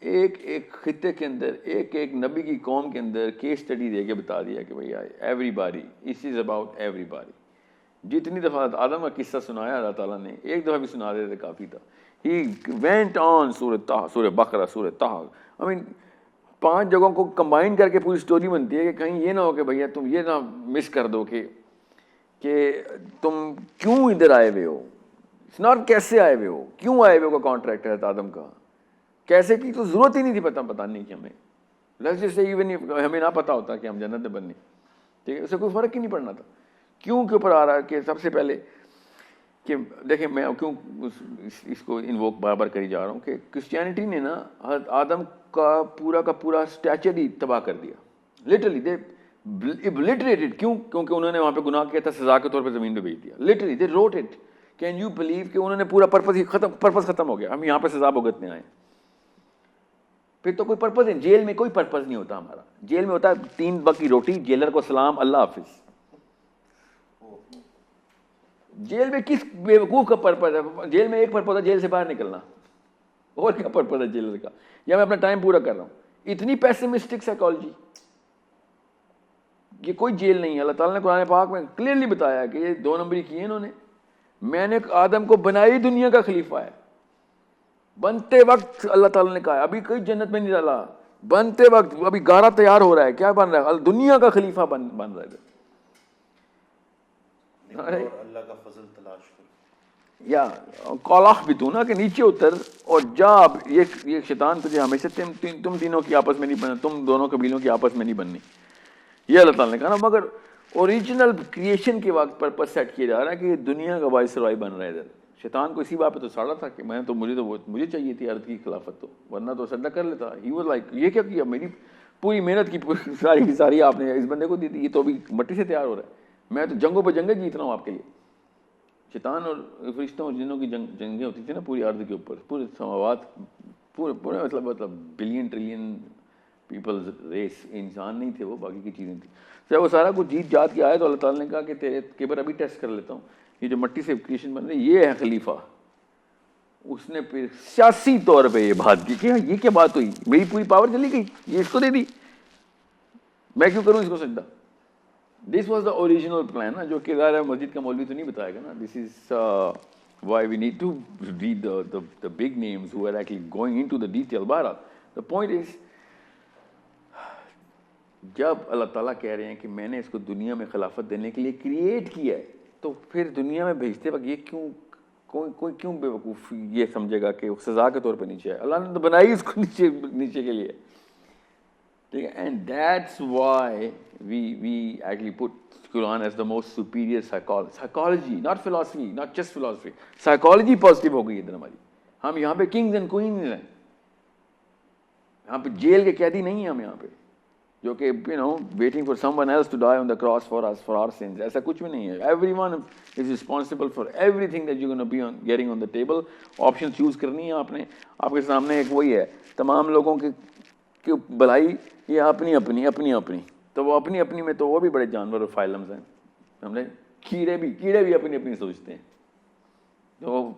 ایک خطے کے اندر ایک نبی کی قوم کے اندر کیس اسٹڈی دے کے بتا دیا کہ بھائی every body, it is about every body. جتنی دفعہ آدم کا قصہ سنایا اللہ تعالیٰ نے, ایک دفعہ بھی سنا دیتے کافی تھا. ہی وینٹ آن سورہ بقرہ, سورہ طہ, آئی مین 5 جگہوں کو کمبائن کر کے پوری اسٹوری بنتی ہے کہ کہیں یہ نہ ہو کہ بھیا تم یہ نہ مس کر دو کہ کہ تم کیوں ادھر آئے ہوئے ہو, اٹس ناٹ کیسے آئے ہوئے ہو, کیوں آئے ہوئے ہو کا کانٹریکٹ ہے آدم کا. کیسے کی تو ضرورت ہی نہیں تھی بتانے کی ہمیں. لیٹس سے ایون ہمیں نہ پتا ہوتا کہ ہم جنت میں بننے, ٹھیک ہے, اسے کوئی فرق ہی نہیں پڑنا تھا. کیوں کے اوپر آ رہا ہے کہ سب سے پہلے کہ دیکھیں میں کیوں اس کو انووک بار بار کری جا رہا ہوں کہ کرسچینٹی نے نا حضرت آدم کا پورا اسٹیچر ہی تباہ کر دیا. لٹرلی دے ابلٹریٹڈ. کیوں؟ کیونکہ انہوں نے وہاں پہ گناہ کیا تھا, سزا کے طور پہ زمین پہ بھیج دیا. Literally they wrote it. Can you believe کہ انہوں نے پورا پرپس ختم ہو گیا, ہم یہاں پہ سزا بھگتنے آئے. پھر تو کوئی پرپز نہیں. جیل میں کوئی پرپز نہیں ہوتا ہمارا. جیل میں ہوتا ہے 3 وقت کی روٹی, جیلر کو سلام, اللہ حافظ. جیل میں کس بیوقوف کا پرپز ہے؟ جیل میں ایک پرپز ہے, جیل سے باہر نکلنا. اور کیا پرپز ہے جیلر کا؟ یا میں اپنا ٹائم پورا کر رہا ہوں. اتنی پیسمسٹک سائیکالوجی, یہ کوئی جیل نہیں ہے. اللہ تعالیٰ نے قرآن پاک میں کلیئرلی بتایا کہ یہ 2 نمبری کیے انہوں نے. میں نے آدم کو بنائی دنیا کا خلیفہ ہے. بنتے وقت اللہ تعالیٰ نے کہا, ابھی کوئی جنت میں نہیں ڈالا, بنتے وقت ابھی گارا تیار ہو رہا ہے. کیا بن رہا ہے؟ دنیا کا خلیفہ بن رہا ہے. اللہ کا فضل تلاش کر یا کالاخ بھی تو نا کہ نیچے اتر اور جا. اب یہ شیطان تجھے ہمیشہ تم تینوں کی آپس میں نہیں بننا, تم دونوں قبیلوں کی آپس میں نہیں بننی, یہ اللہ تعالیٰ نے کہا نا. مگر اوریجنل کریشن کے وقت پرپس سیٹ کیا جا رہا ہے کہ دنیا کا وائس رائے بن رہا ہے ادھر. شیطان کو اسی بات پہ تو ساڑا تھا کہ مجھے چاہیے تھی ارض کی خلافت, تو ورنہ تو سجدہ کر لیتا. ہی واز لائک یہ کیا کیا, میری پوری محنت کی ساری آپ نے اس بندے کو دی تھی, یہ تو ابھی مٹی سے تیار ہو رہا ہے. میں تو جنگوں پہ جنگیں جیت رہا ہوں آپ کے لیے. شیطان اور فرشتوں اور جنوں کی جنگیں ہوتی تھیں نا پوری ارض کے اوپر, پورے سماوات, پورے مطلب بلین ٹریلین پیپلز ریس. انسان نہیں تھے وہ, باقی کی چیزیں تھیں. جب وہ سارا کچھ جیت جات کے آئے تو اللہ تعالیٰ نے کہا کہ تیرے کیبر ابھی ٹیسٹ کر لیتا ہوں. یہ جو مٹی سے کریشن بن رہی یہ ہے خلیفہ. اس نے پھر سیاسی طور پہ یہ بات کی کہ یہ کیا بات ہوئی, میری پوری پاور چلی گئی, یہ اس کو دے دی, میں کیوں کروں اس کو سجدہ. This was the original plan نا, جو کہ ظاہر مسجد کا مولوی تو نہیں بتائے گا نا. This is why we need to read the big names who are actually going into the detail. بہرحال the point is جب اللہ تعالیٰ کہہ رہے ہیں کہ میں نے اس کو دنیا میں خلافت دینے کے لیے کریٹ کیا ہے, تو پھر دنیا میں بھیجتے وقت یہ کیوں کوئی کیوں بے وقوف یہ سمجھے گا کہ سزا کے طور پہ نیچے ہے. اللہ نے تو بنائی اس کو نیچے کے لیے, ٹھیک ہے. And that's why we actually put Quran as the most superior psychology, not philosophy, not just philosophy. Psychology positive ہو گئی ادھر ہماری. ہم یہاں پہ کنگز اینڈ کوئنز ہیں, یہاں پہ جیل کے قیدی نہیں ہیں ہم یہاں پہ, جو کہ waiting for someone else to die on the cross for us, for our sins. ایسا کچھ بھی نہیں ہے. Everyone is responsible for everything that you're going to be getting on the table. Options choose کرنی ہے آپ نے. آپ کے سامنے ایک وہی ہے, تمام لوگوں کی بھلائی یہ اپنی, تو وہ اپنی میں تو وہ بھی بڑے جانور اور فائلمز ہیں. ہم نے کیڑے بھی اپنی سوچتے ہیں. تو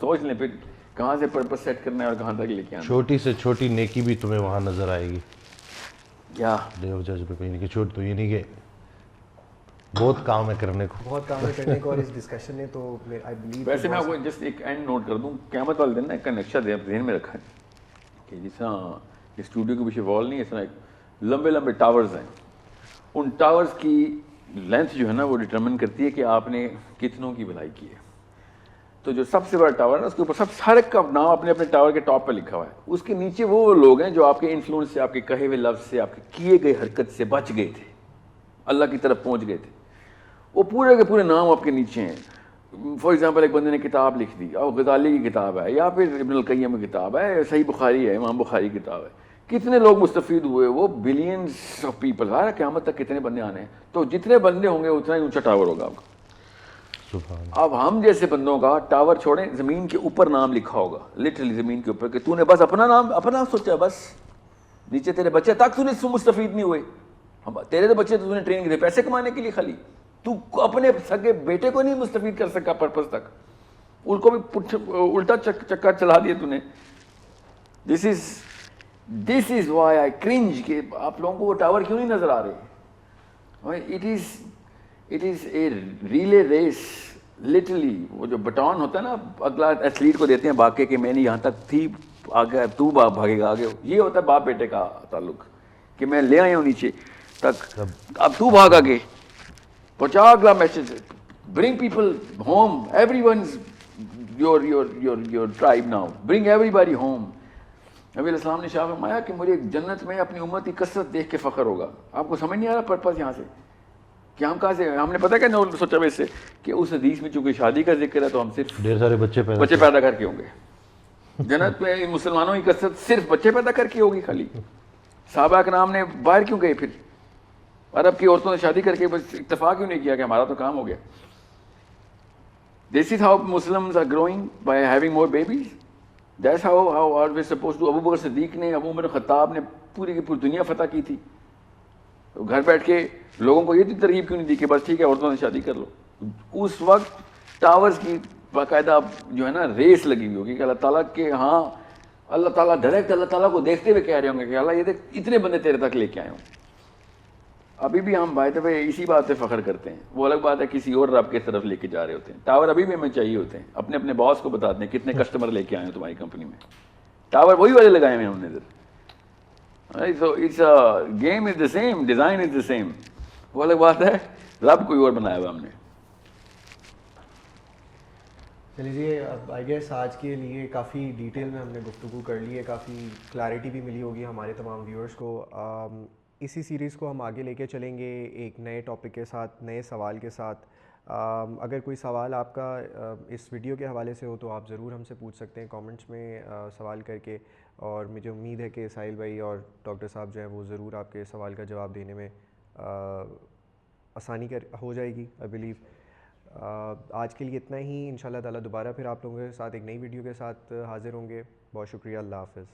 سوچ لیں پھر کہاں سے پرپس سیٹ کرنا ہے اور کہاں تک لے کے آنا. چھوٹی سے چھوٹی نیکی بھی تمہیں وہاں نظر آئے گی. کیا ڈے آف ججمنٹ کی چھوٹ تو یہ نہیں کہ بہت کام ہے کرنے کو, اور اس ڈسکشن نے تو آئی بلیو. ویسے میں آپ کو جسٹ ایک اینڈ نوٹ کر دوں, قیامت والے دن نا ایک کا نقشہ ذہن میں رکھا ہے کہ جس طرح اسٹوڈیو کے پیچھے وال نہیں ہے, اس طرح ایک لمبے ٹاورز ہیں. ان ٹاورز کی لینتھ جو ہے نا وہ ڈٹرمن کرتی ہے کہ آپ نے کتنوں کی بھلائی کی ہے. تو جو سب سے بڑا ٹاور ہے نا, اس کے اوپر سب ہر ایک کا نام اپنے ٹاور کے ٹاپ پہ لکھا ہوا ہے. اس کے نیچے وہ لوگ ہیں جو آپ کے انفلوئنس سے, آپ کے کہے ہوئے لفظ سے, آپ کے کیے گئے حرکت سے بچ گئے تھے, اللہ کی طرف پہنچ گئے تھے. وہ پورے کے پورے نام آپ کے نیچے ہیں. فار ایگزامپل ایک بندے نے کتاب لکھ دی, اور غزالی کی کتاب ہے, یا پھر ابن القیم کی کتاب ہے, صحیح بخاری ہے, امام بخاری کی کتاب ہے. کتنے لوگ مستفید ہوئے, وہ بلینز آف پیپل. قیامت تک کتنے بندے آنے ہیں, تو جتنے بندے ہوں گے اتنا ہی اونچا ٹاور ہوگا آپ کا. اب ہم جیسے بندوں کا ٹاور چھوڑیں, زمین کے اوپر نام لکھا ہوگا, لٹرلی زمین کے اوپر, کہ تو نے بس اپنا نام اپنا سوچا, بس نیچے تیرے بچے تک تو نے مستفید نہیں ہوئے. تیرے تو بچے تو نے ٹرین کیے پیسے کمانے کے لیے, خالی تو اپنے سگے بیٹے کو نہیں مستفید کر سکا پرپز تک, ان کو بھی الٹا چکر چلا دیا تو نے. دس از وائی آئی کرنج کہ آپ لوگوں کو وہ ٹاور کیوں نہیں نظر آ رہے. It is a relay race literally. وہ جو بٹون ہوتا ہے نا, اگلا ایتھلیٹ کو دیتے ہیں بھاگ کے کہ میں نے یہاں تک تھی, آگے تو بھاگے گا آگے. یہ ہوتا ہے باپ بیٹے کا تعلق کہ میں لے آیا ہوں نیچے تک, اب تو بھاگ آگے, پہنچا اگلا message, Bring people home. Everyone's your tribe now. Bring everybody home. نبی السلام نے شاہ فرمایا کہ مجھے جنت میں اپنی امت کی کثرت دیکھ کے فخر ہوگا. آپ کو سمجھ نہیں آ رہا پرپس یہاں سے کہ ہم کہاں سے, ہم نے پتہ کہ سوچا اس سے کہ اس حدیث میں چونکہ شادی کا ذکر ہے تو ہم صرف ڈھیر سارے بچے پیدا کر کے ہوں گے. جنت میں مسلمانوں کی کثرت صرف بچے پیدا کر کے ہوگی خالی. صحابہ کرام نے باہر کیوں گئے, پھر عرب کی عورتوں نے شادی کر کے بس اکتفا کیوں نہیں کیا کہ ہمارا تو کام ہو گیا. This is how Muslims are growing, by having more babies. That's how are we supposed to. ابو بکر صدیق نے, ابو عمر خطاب نے پوری کی پوری دنیا فتح کی تھی. تو گھر بیٹھ کے لوگوں کو یہ ترغیب کیوں نہیں دی کہ بس ٹھیک ہے عورتوں سے شادی کر لو. اس وقت ٹاورز کی باقاعدہ جو ہے نا ریس لگی ہوئی ہوگی کہ اللہ تعالیٰ کے ہاں اللہ تعالیٰ ڈائریکٹ اللہ تعالیٰ کو دیکھتے ہوئے کہہ رہے ہوں گے کہ اللہ یہ دیکھ اتنے بندے تیرے تک لے کے آئے ہوں. ابھی بھی ہم بائی دا وے اسی بات پہ فخر کرتے ہیں. وہ الگ بات ہے کسی اور رب کی طرف لے کے جا رہے ہوتے ہیں. ٹاور ابھی بھی ہمیں چاہیے ہوتے ہیں. اپنے اپنے باس کو بتاتے ہیں کتنے کسٹمر لے کے آئے ہیں تمہاری کمپنی میں. ٹاور وہی والے لگائے ہوئے ہیں ہم نے ادھر. So it's game is the same, design is the same. وہ الگ بات ہے رب کوئی اور بنایا ہوا ہم نے. چلیے آئی گیس آج کے لیے کافی ڈیٹیل میں ہم نے گفتگو کر لی ہے, کافی کلیئرٹی بھی ملی ہوگی ہمارے تمام ویورز کو. اسی سیریز کو ہم آگے لے کے چلیں گے ایک نئے ٹاپک کے ساتھ, نئے سوال کے ساتھ. اگر کوئی سوال آپ کا اس ویڈیو کے حوالے سے ہو تو آپ ضرور ہم سے پوچھ سکتے ہیں کامنٹس میں سوال کر کے, اور مجھے امید ہے کہ ساحل بھائی اور ڈاکٹر صاحب جو ہیں وہ ضرور آپ کے سوال کا جواب دینے میں آسانی ہو جائے گی آئی بلیو. آج کے لیے اتنا ہی. انشاءاللہ تعالیٰ دوبارہ پھر آپ لوگوں کے ساتھ ایک نئی ویڈیو کے ساتھ حاضر ہوں گے. بہت شکریہ. اللہ حافظ.